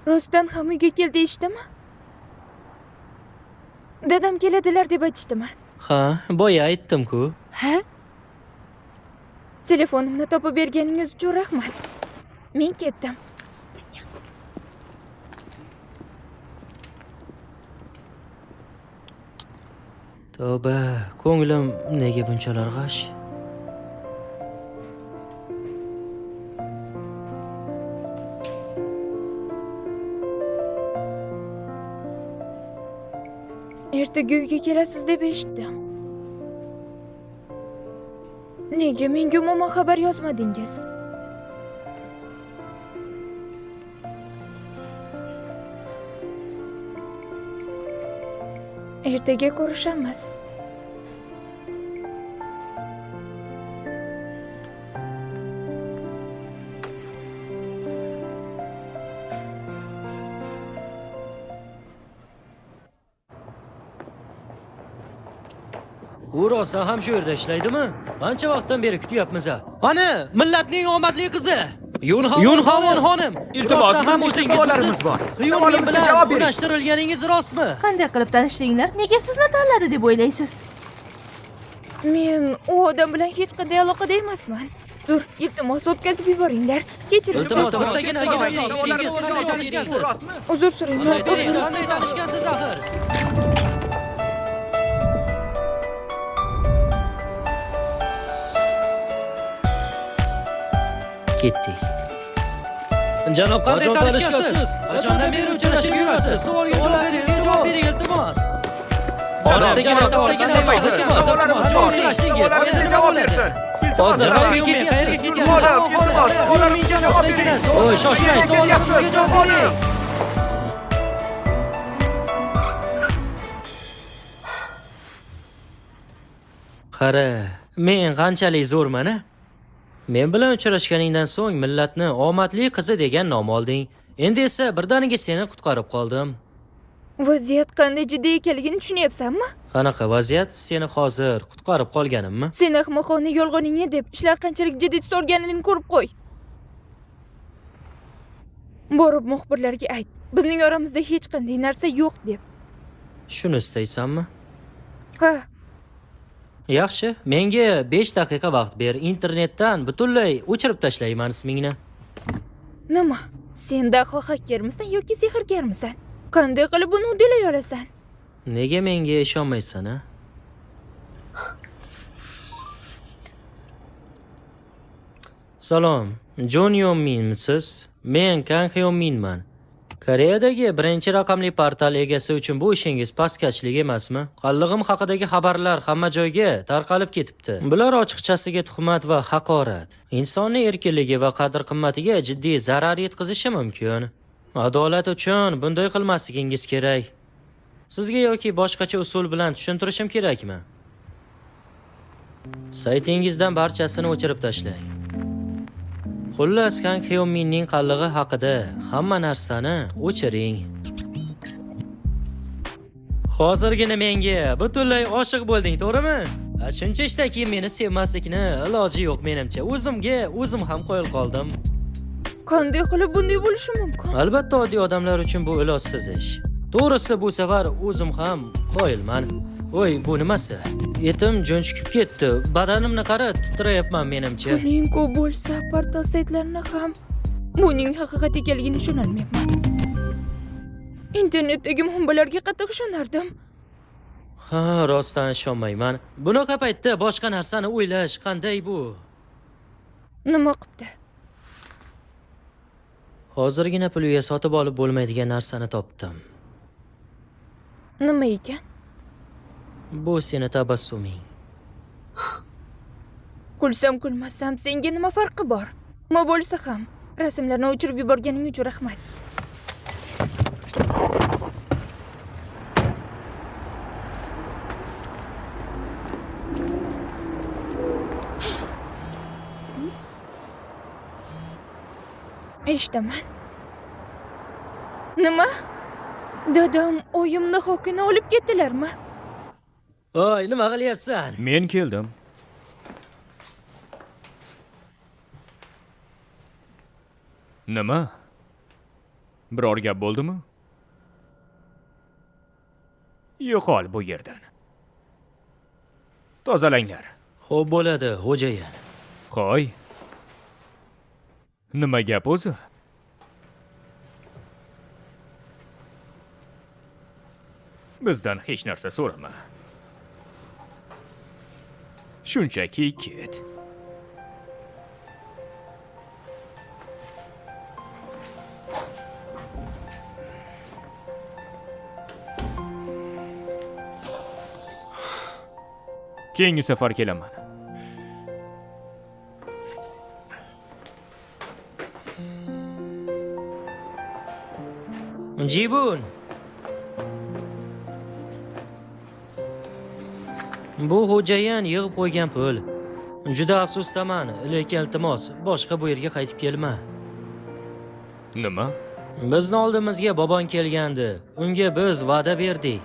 Rostdan ham uyga kel deyishdimi? Dadam keladilar deb aytishdimi? Ha, boya aytdim-ku. Ha? Telefonimni topib berganingiz uchun rahmat. Men ketdim. Tavba, ko'nglim nega bunchalar g'ash? Ertaga uyga kelasiz deb eshitdim. Nega menga umuman xabar yozmadingiz? Ertaga ko'rishamiz. U rostdan ham shu yerda ishlaydimi? Qancha vaqtdan beri kutyapmiz. Ani, millatning omadli qizi. Yunhavon xonim. Iltimos, Rostdan ham bizning o'zingizmisiz? savollarimiz bor. Xiyun Savolimizga bilan javob bering. unashtirilganingiz rostmi? Qanday qilib tanishdinglar? Nega sizni tanladi deb o'ylaysiz? Men u odam bilan hech qanday aloqada emasman. Dur, iltimos o'tkazib yuboringlar. Kechiring. Iltimos, bittagina ikkingiz qanday tanishgansiz? Uzr so'rayman. Qanday tanishgansiz axir? Ketdik. Janob, qanday tanishgansiz? Qachondan beri uchrashib yurasiz? Savolga javobingizga javob bering, iltimos. Bittagina savol, qanday tanishgansiz? Qanday uchrashdingiz? Endi nima bo'ladi? Hozir qayerga ketyapsiz? Oy, shoshmang, savollarimizga javob bering. Qara, men qanchalik zo'rman-a? Men bilan uchrashganingdan so'ng millatni omadli qizi degan nom olding. Endi esa birdaniga seni qutqarib qoldim. Vaziyat qanday jiddiy ekanligini tushunyapsanmi? Qanaqa vaziyat? Seni hozir qutqarib qolganimmi? Sen ahmoqona yolg'oningni deb ishlar qanchalik jiddiy tus olganini ko'rib qo'y. Borib muxbirlarga ayt. Bizning oramizda hech qanday narsa yo'q deb. Shuni istaysanmi? Ha, Yaxshi, menga 5 daqiqa vaqt ber. Internetdan butunlay o'chirib tashlayman ismingni. nima? Sen daho hakkermisan yoki sehrgarmisan? Qanday qilib buni uddalay olasan? Nega menga ishonmaysan-a? Salom, Jon Yonminmisiz? Men Kang Hyonminman. Koreyadagi birinchi raqamli portal egasi uchun bu ishingiz pastkashlik emasmi? Qallig'im haqidagi xabarlar hamma joyga tarqalib ketibdi. Bular ochiqchasiga tuhmat va haqorat. Insonning erkinligi va qadr-qimmatiga jiddiy zarar yetkazishi mumkin. Adolat uchun bunday qilmasligingiz kerak. Sizga yoki boshqacha usul bilan tushuntirishim kerakmi? Saytingizdan barchasini o'chirib tashlang. Xullas, Kang Hyominning qallig'i haqida hamma narsani o'chiring. Hozirgina menga butunlay oshiq bo'lding, to'g'rimi? Shuncha ishdan keyin meni sevmaslikni iloji yo'q menimcha. O'zim ham qo'yil qoldim. Qanday qilib bunday bo'lishi mumkin? Albatta oddiy odamlar uchun bu ilojsiz ish. To'g'risi bu safar o'zim ham qoyilman. Voy, bu nimasi? Etim jo'nchikib ketdi. Badanimni qara, titrayapman menimcha. Puling ko'p bo'lsa, portal saytlarini ham buning haqiqat ekanligini tushunolmayman. Internetdagi manbalarga qattiq ishonardim. Ha, rostdan ishonmayman. Bunaqa paytda boshqa narsani o'ylash qanday bu? Nima qilibdi? Hozirgina pulga sotib olib bo'lmaydigan narsani topdim. Nima ekan? Bu seni tabassuming. Kulsam kulmasam senga nima farqi bor? Nima bo'lsa ham rasmlarni o'chirib yuborganing uchun rahmat. Eshitaman. Nima? Dadam oyimni hokini olib ketdilarmi? Voy, nima qilyapsan? Men keldim. Nima? Biror gap bo'ldimi? Yo'qol bu yerdan. Tozalanglar. Xo'p bo'ladi, xo'jayin. Qo'y. Nima gap o'zi? Bizdan hech narsa so'rama. Shunchaki ket. Keyingi safar kelaman. Jibun. Bu xo'jayin yig'ib qo'ygan pul. Juda afsusdaman, lekin iltimos, boshqa bu yerga qaytib kelma. Nima? Bizni oldimizga bobong kelgandi. Unga biz va'da berdik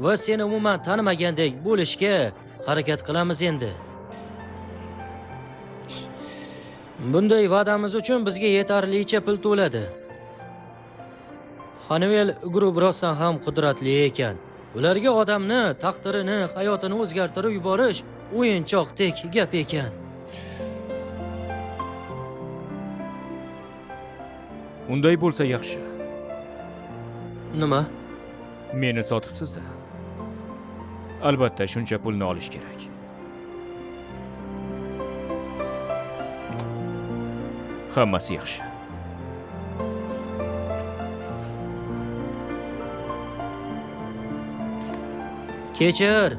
va seni umuman tanimagandek bo'lishga harakat qilamiz endi. Bunday va'damiz uchun bizga yetarlicha pul to'ladi. Hanivel guruh rostdan ham qudratli ekan. Ularga odamni, taqdirini, hayotini o'zgartirib yuborish o'yinchoqdek gap ekan. Unday bo'lsa yaxshi. Nima? Meni sotibsiz-da. Albatta shuncha pulni olish kerak. Hammasi yaxshi. Kechir.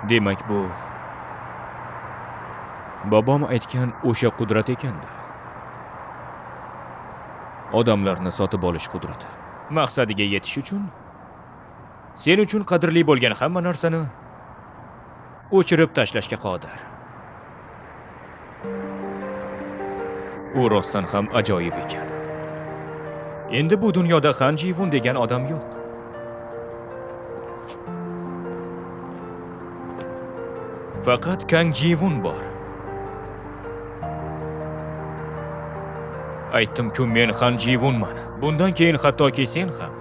Demak bu bobom aytgan o'sha qudrat ekanda. Odamlarni sotib olish qudrati. Maqsadiga yetish uchun sen uchun qadrli bo'lgan hamma narsani o'chirib tashlashga qodir. U rostdan ham ajoyib ekan. Endi bu dunyoda Han Ji-won degan odam yo'q. Faqat Kang Ji-won bor. Aytdim-ku men Han Ji-wonman. Bundan keyin hattoki sen ham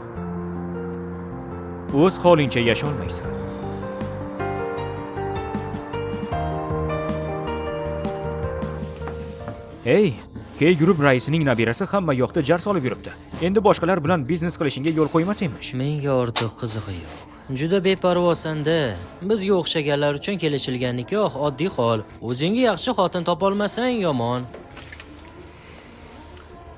o'z holingcha yasholmaysan. Hey, Key guruh raisining nabirasi hamma yoqda jar solib yuribdi. Endi boshqalar bilan biznes qilishingga yo'l qo'ymas emish. Menga ortiq qizig'i yo'q. Juda beparvosan-da. Bizga o'xshaganlar uchun kelishilgan nikoh oddiy hol. O'zingga yaxshi xotin topolmasang yomon.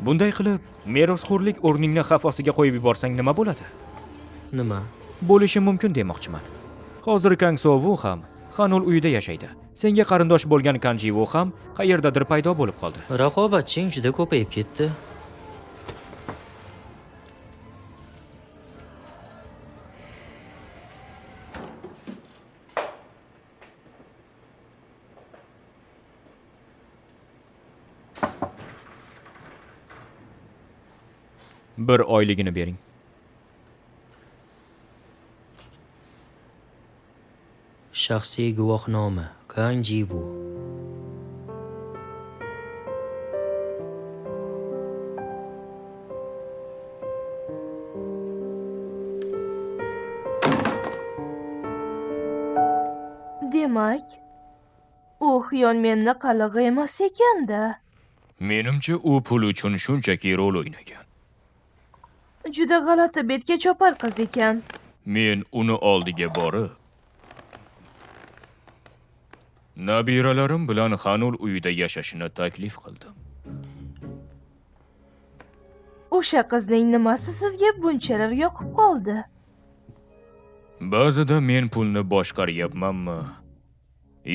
Bunday qilib Merosxo'rlik o'rningni xavf ostiga qo'yib yuborsang nima bo'ladi? Nima? Bo'lishi mumkin demoqchiman. Hozir Kang Sovu ham Xanul uyida yashaydi. Senga qarindosh bo'lgan Kanjivu ham qayerdadir paydo bo'lib qoldi. Raqobatching juda ko'payib ketdi. Bir oyligini bering. Shaxsiy guvohnoma Kanjivu. Demak, u xiyonmenni qalig'i emas ekanda. Menimcha, u pul uchun shunchaki rol o'ynagan. Juda g'alati betga chopar qiz ekan. Men uni oldiga borib, nabiralarim bilan Xanul uyida yashashini taklif qildim. O'sha qizning nimasi sizga bunchalar yoqib qoldi? Ba'zida men pulni boshqaryapmanmi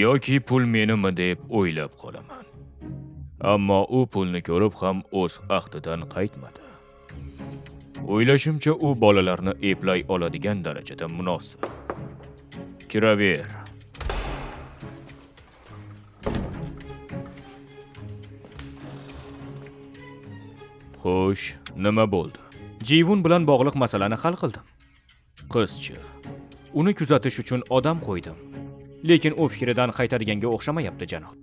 yoki pul menimi deb o'ylab qolaman. Ammo u pulni ko'rib ham o'z ahdidan qaytmadi. O'ylashimcha, u bolalarni eplay oladigan darajada munosib. Kiraver. Xo'sh, nima bo'ldi? Jivun bilan bog'liq masalani hal qildim. Qizchi. Uni kuzatish uchun odam qo'ydim. Lekin u fikridan qaytadiganga o'xshamayapti, janob.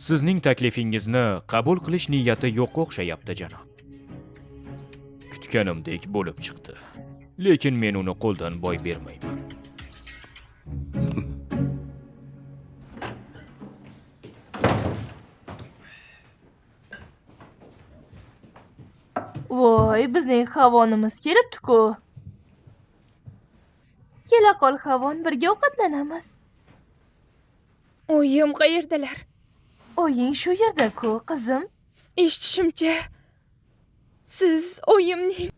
Sizning taklifingizni qabul qilish niyati yo'qqa o'xshayapti, janob. Kutganimdek bo'lib chiqdi. Lekin men uni qo'ldan boy bermayman. Voy, bizning Havonimiz kelibdi-ku. Kela qol Havon, birga ovqatlanamiz. Oyim qayerdalar? Oying shu yerda-ku, qizim. Eshitishimcha, siz oyimning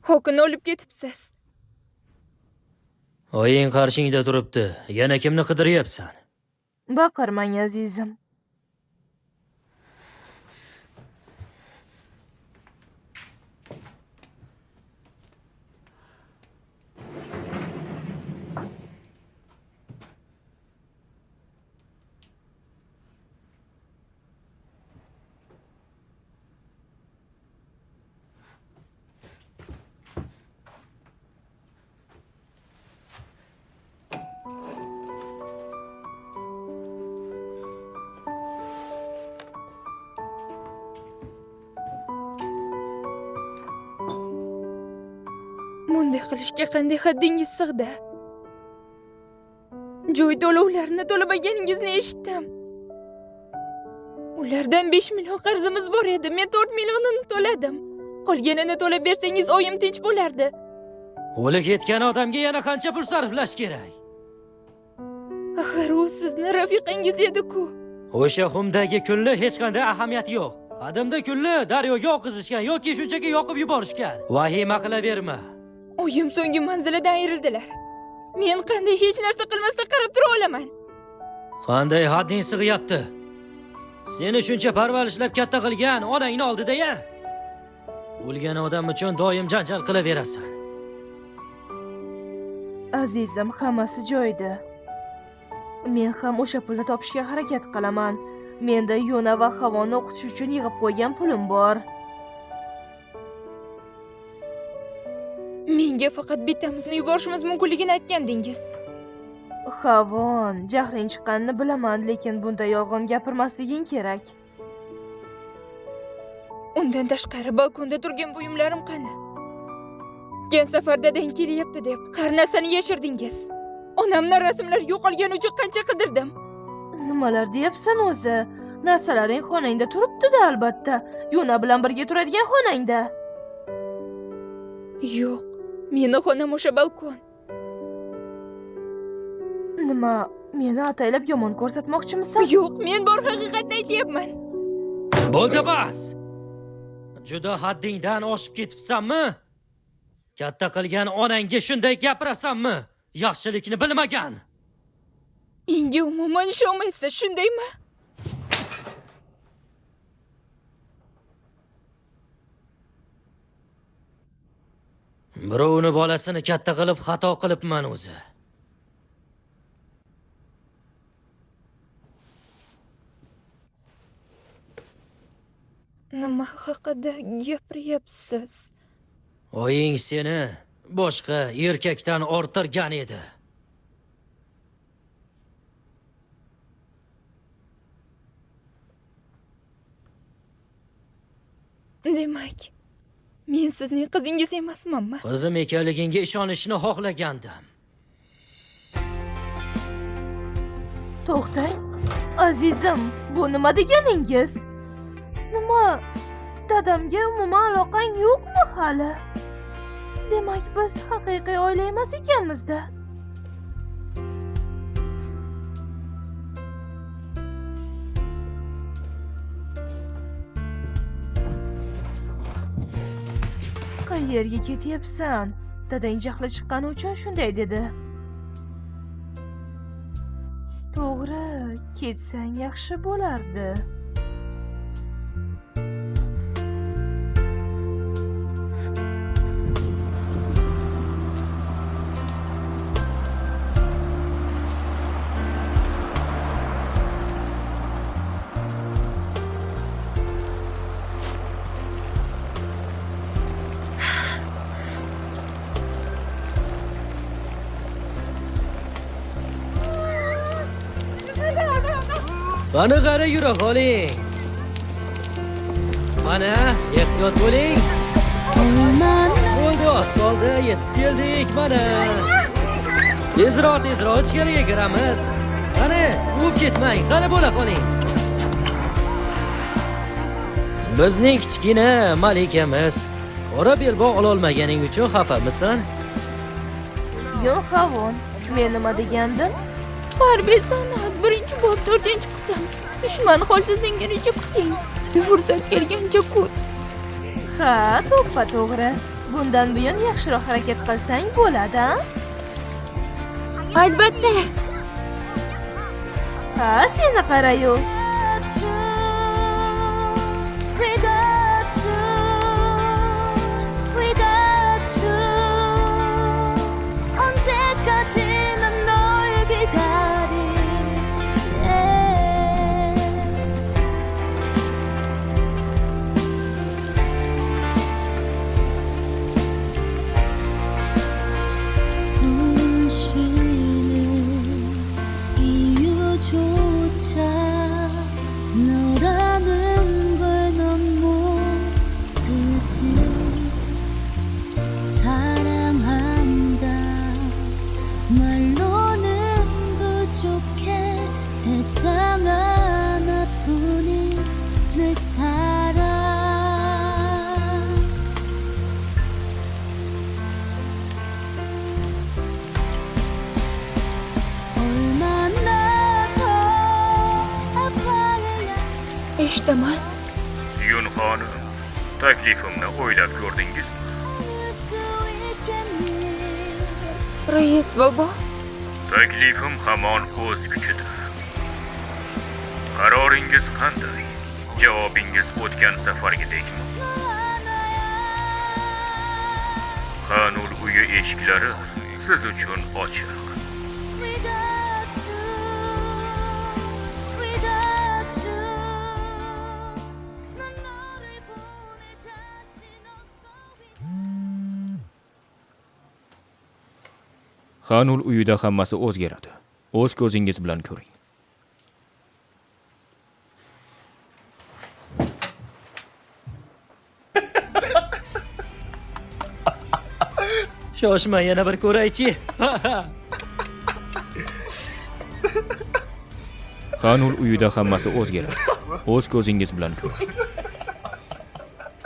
Hokini olib ketibsiz. Oying qarshingda turibdi. Yana kimni qidiryapsan? Baqirmang, azizim. Bunday qilishga qanday haddingiz sig'di? Joy to'lovlarini to'lamaganingizni eshitdim. Ulardan 5 million qarzimiz bor edi. Men 4 millionini to'ladim. Qolganini to'lab bersangiz oyim tinch bo'lardi. O'lib ketgan odamga yana qancha pul sarflash kerak? Axir u sizni rafiqangiz edi-ku. O'sha xumdagi kulni hech qanday ahamiyati yo'q. Qadimda kulni daryoga oqizishgan yoki shunchaki yoqib yuborishgan. Vahima qilaverma. Oyim so'nggi manzilidan ayrildilar. Men qanday hech narsa qilmasdan qarab tura olaman? Qanday hadding sig'yapti? Seni shuncha parvarishlab katta qilgan onangning oldida-ya. O'lgan odam uchun doim janjal qilaverasan. Azizim, hammasi joyida. Men ham o'sha pulni topishga harakat qilaman. Menda Yona va Havoni o'qitish uchun yig'ib qo'ygan pulim bor. Menga faqat bittamizni yuborishimiz mumkinligini aytgandingiz. Havon, jahling chiqqanini bilaman, lekin bunda yolg'on gapirmasliging kerak. Undan tashqari balkonda turgan buyumlarim qani? Gen safar dadang kelyapti deb har narsani yashirdingiz. Onamning rasmlari yo'qolgani uchun qancha qidirdim. Nimalar deyapsan o'zi? Narsalaring xonangda turibdi-da, albatta. Yona bilan birga turadigan xonangda. Yo'q, meni xonam o'sha balkon. Nima, meni ataylab yomon ko'rsatmoqchimisan? Yo'q, men bor haqiqatni aytyapman. Bo'ldi bas. juda haddingdan oshib ketibsanmi? Katta qilgan onangga shunday gapirasanmi? Yaxshilikni bilmagan. Menga umuman ishonmaysiz, shundaymi? Birovni bolasini katta qilib xato qilibman o'zi. Nima haqida gapiryapsiz? Oying seni boshqa erkakdan orttirgan edi. Demak, men sizning qizingiz emasmanmi? Qizim ekanligingga ishonishni xohlagandim. To'xtang, azizim, bu nima deganingiz? Nima? Dadamga umuman aloqang yo'qmi hali? Demak, biz haqiqiy oila emas ekanmiz-da. Qayerga ketyapsan? Dadang jahli chiqqani uchun shunday dedi. To'g'ri, ketsang yaxshi bo'lardi. Mana qara yura qoling. Mana, ehtiyot bo'ling. Bo'ldi, oz qoldi, yetib keldik mana. Tezroq ichkariga kiramiz. Qani, o'p ketmang, qani bo'la qoling. Bizning kichkina malikamiz. Qora belbog' ololmaganing uchun xafamisan? Yo'q, Havon, men nima degandim? Harbiy san'at 1-bob 4-qism. Dushman holsizligicha kuting. Fursat kelgancha kut. Ha, to'g'ri. Bundan buyon yaxshiroq harakat qilsang bo'ladi-a? Albatta. Ha, seni qarayu. 언제까지 난 널 기다릴래. 숨 쉬는 이유조차 너라는 걸 넌 모르지. 사랑한다 말로는 부족해. 세상 하나뿐인 내 사랑. 얼마나 더 아파야 Eshitaman. Yun xonim, taklifimni o'ylab ko'rdingizmi? 수 있겠니? Rais bobo, Taklifim hamon o'z kuchida. Qaroringiz qanday? Javobingiz o'tgan safargidekmi? Qanul uyi eshiklari siz uchun ochiq. Without you, without you, 난 너를 보낼 자신 없어. Qanul uyida hammasi o'zgaradi. O'z ko'zingiz bilan ko'ring. Shoshma, yana bir ko'raychi. Qanul uyida hammasi o'zgaradi. O'z ko'zingiz bilan ko'ring.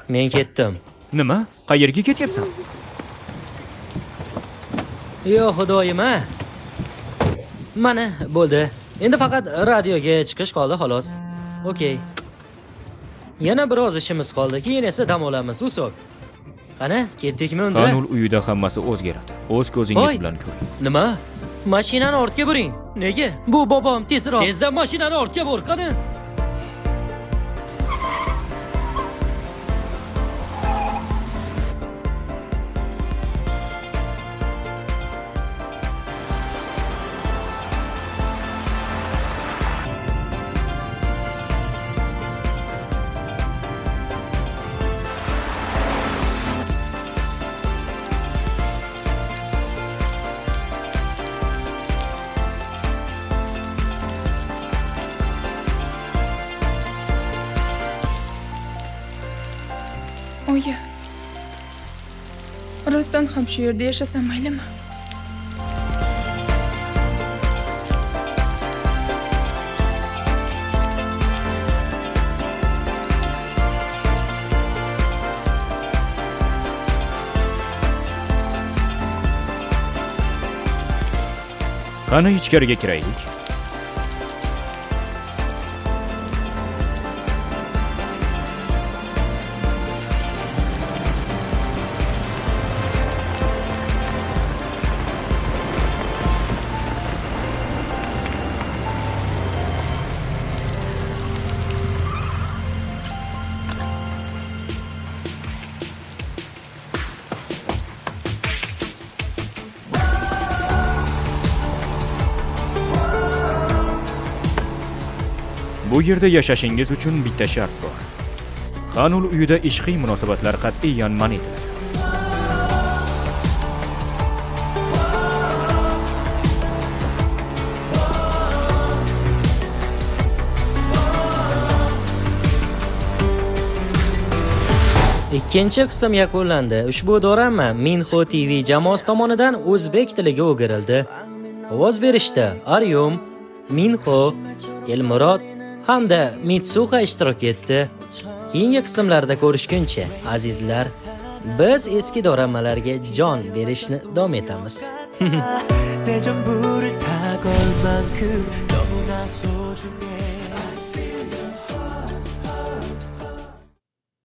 Men ketdim. Nima? Qayerga ketyapsan? Yo xudoyim-a. Mana, bo'ldi. Endi faqat radioga chiqish qoldi xolos. Okey. Yana biroz ishimiz qoldi, keyin esa dam olamiz, usoq. Qani, ketdikmi unda? Qanul uyida hammasi o'zgaradi. O'z ko'zingiz Voy. bilan ko'ring. Nima? Mashinani ortga buring. Nega? Bu bobom tezroq. Tezda mashinani ortga bur, qani. Oyi. Rostdan ham shu yerda yashasam maylimi? Qani ichkariga kiraylik. Bu yerda yashashingiz uchun bitta shart bor. Qanul uyida ishqiy munosabatlar qat'iyan man etiladi. Ikkinchi qism yakunlandi. Ushbu dorama Minho TV jamoasi tomonidan o'zbek tiliga o'girildi. Ovoz berishda Aryum, Minho, Elmurod hamda Mitsuha ishtirok etdi. Keyingi qismlarda ko'rishguncha, azizlar, biz eski doramalarga jon berishni davom etamiz. 대전부를 타고 올 만큼 너무나